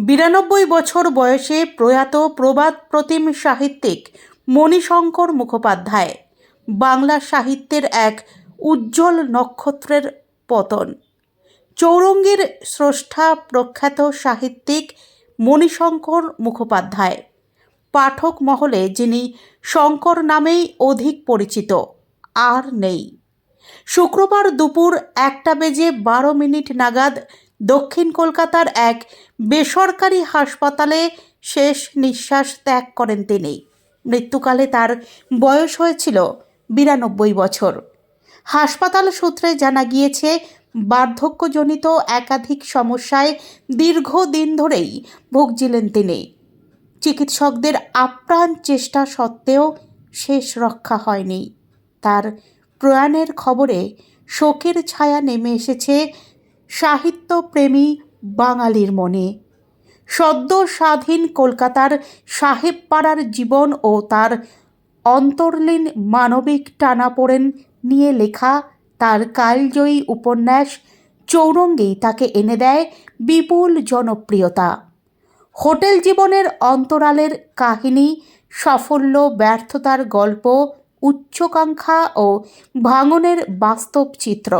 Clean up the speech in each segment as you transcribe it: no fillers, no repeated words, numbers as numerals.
92 বছর বয়সে প্রয়াত প্রবাদ প্রতিম সাহিত্যিক মণিশঙ্কর মুখোপাধ্যায় বাংলা সাহিত্যের এক উজ্জ্বল নক্ষত্রের পতন। চৌরঙ্গীর স্রষ্টা প্রখ্যাত সাহিত্যিক মণিশঙ্কর মুখোপাধ্যায় পাঠক মহলে যিনি শঙ্কর নামেই অধিক পরিচিত আর নেই। শুক্রবার দুপুর 1:12 নাগাদ দক্ষিণ কলকাতার এক বেসরকারি হাসপাতালে শেষ নিঃশ্বাস ত্যাগ করেন তিনি। মৃত্যুকালে তার বয়স হয়েছিল 92 বছর। হাসপাতাল সূত্রে জানা গিয়েছে, বার্ধক্যজনিত একাধিক সমস্যায় দীর্ঘদিন ধরেই ভুগছিলেন তিনি। চিকিৎসকদের আপ্রাণ চেষ্টা সত্ত্বেও শেষ রক্ষা হয়নি। তার প্রয়াণের খবরে শোকের ছায়া নেমে এসেছে সাহিত্যপ্রেমী বাঙালির মনে। সদ্য স্বাধীন কলকাতার সাহেবপাড়ার জীবন ও তার অন্তর্লীন মানবিক টানাপোড়েন নিয়ে লেখা তার কালজয়ী উপন্যাস চৌরঙ্গী তাকে এনে দেয় বিপুল জনপ্রিয়তা। হোটেল জীবনের অন্তরালের কাহিনী, সাফল্য ব্যর্থতার গল্প, উচ্চাকাঙ্ক্ষা ও ভাঙনের বাস্তব চিত্র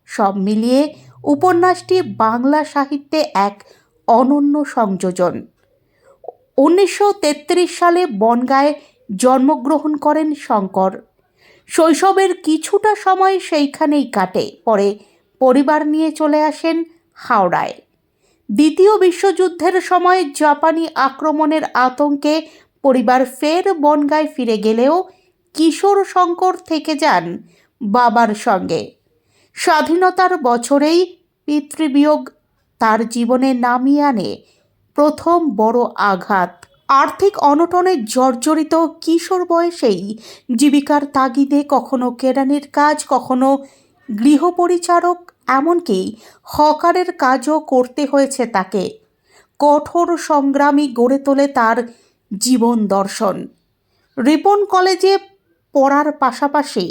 সব মিলিয়ে উপন্যাসটি বাংলা সাহিত্যে এক অনন্য সংযোজন। 1933 সালে বনগাঁয়ে জন্মগ্রহণ করেন শঙ্কর। শৈশবের কিছুটা সময় সেইখানেই কাটে। পরে পরিবার নিয়ে চলে আসেন হাওড়ায়। দ্বিতীয় বিশ্বযুদ্ধের সময় জাপানি আক্রমণের আতঙ্কে পরিবার ফের বনগাঁয় ফিরে গেলেও কিশোর শঙ্কর থেকে যান বাবার সঙ্গে। স্বাধীনতার বছরেই পিতৃবিয়োগ তার জীবনে নামিয়ে আনে প্রথম বড় আঘাত। আর্থিক অনটনে জর্জরিত কিশোর বয়সেই জীবিকার তাগিদে কখনো কেরানির কাজ, কখনো গৃহপরিচারক, এমনকি হকারের কাজও করতে হয়েছে তাকে। কঠোর সংগ্রামী গড়ে তোলে তার জীবন দর্শন। রিপন কলেজে পড়ার পাশাপাশি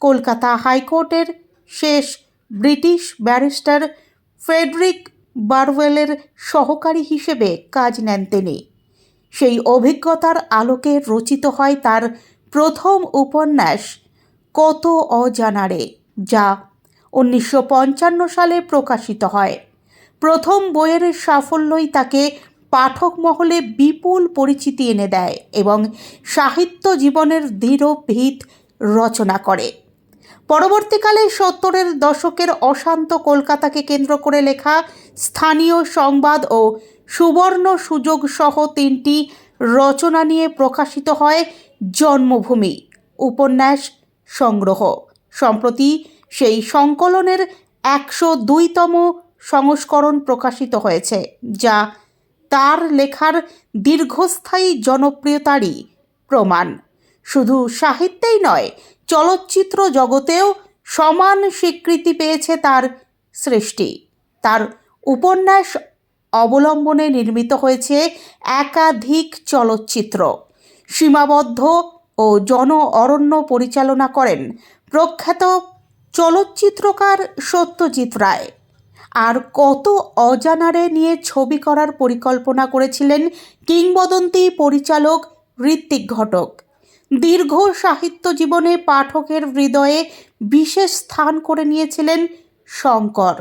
কলকাতা হাইকোর্টের শেষ ব্রিটিশ ব্যারিস্টার ফ্রেডরিক বারওয়েলের সহকারী হিসেবে কাজ নেন তিনি। সেই অভিজ্ঞতার আলোকে রচিত হয় তার প্রথম উপন্যাস কত অজানারে, যা 1955 সালে প্রকাশিত হয়। প্রথম বইয়ের সাফল্যই তাকে পাঠক মহলে বিপুল পরিচিতি এনে দেয় এবং সাহিত্য জীবনের দৃঢ় ভিত রচনা করে। পরবর্তীকালে 70-এর দশকের অশান্ত কলকাতাকে কেন্দ্র করে লেখা স্থানীয় সংবাদ ও সুবর্ণ সুযোগ সহ 3টি রচনা নিয়ে প্রকাশিত হয় জন্মভূমি উপন্যাস সংগ্রহ। সম্প্রতি সেই সংকলনের 102তম সংস্করণ প্রকাশিত হয়েছে, যা তার লেখার দীর্ঘস্থায়ী জনপ্রিয়তারই প্রমাণ। শুধু সাহিত্যেই নয়, চলচ্চিত্র জগতেও সমান স্বীকৃতি পেয়েছে তার সৃষ্টি। তার উপন্যাস অবলম্বনে নির্মিত হয়েছে একাধিক চলচ্চিত্র। সীমাবদ্ধ ও জন অরণ্য পরিচালনা করেন প্রখ্যাত চলচ্চিত্রকার সত্যজিৎ রায়। আর কত অজানারে নিয়ে ছবি করার পরিকল্পনা করেছিলেন কিংবদন্তি পরিচালক ঋত্বিক ঘটক। দীর্ঘ সাহিত্য জীবনে পাঠকের হৃদয়ে বিশেষ স্থান করে নিয়েছিলেন শঙ্কর।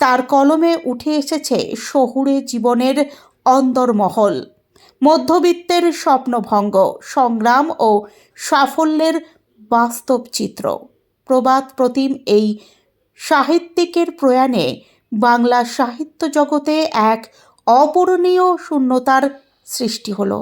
তার কলমে উঠে এসেছে শহুরে জীবনের অন্দরমহল, মধ্যবিত্তের স্বপ্নভঙ্গ, সংগ্রাম ও সাফল্যের বাস্তব চিত্র। প্রবাদ প্রতিম এই সাহিত্যিকের প্রয়াণে বাংলা সাহিত্য জগতে এক অপূরণীয় শূন্যতার সৃষ্টি হলো।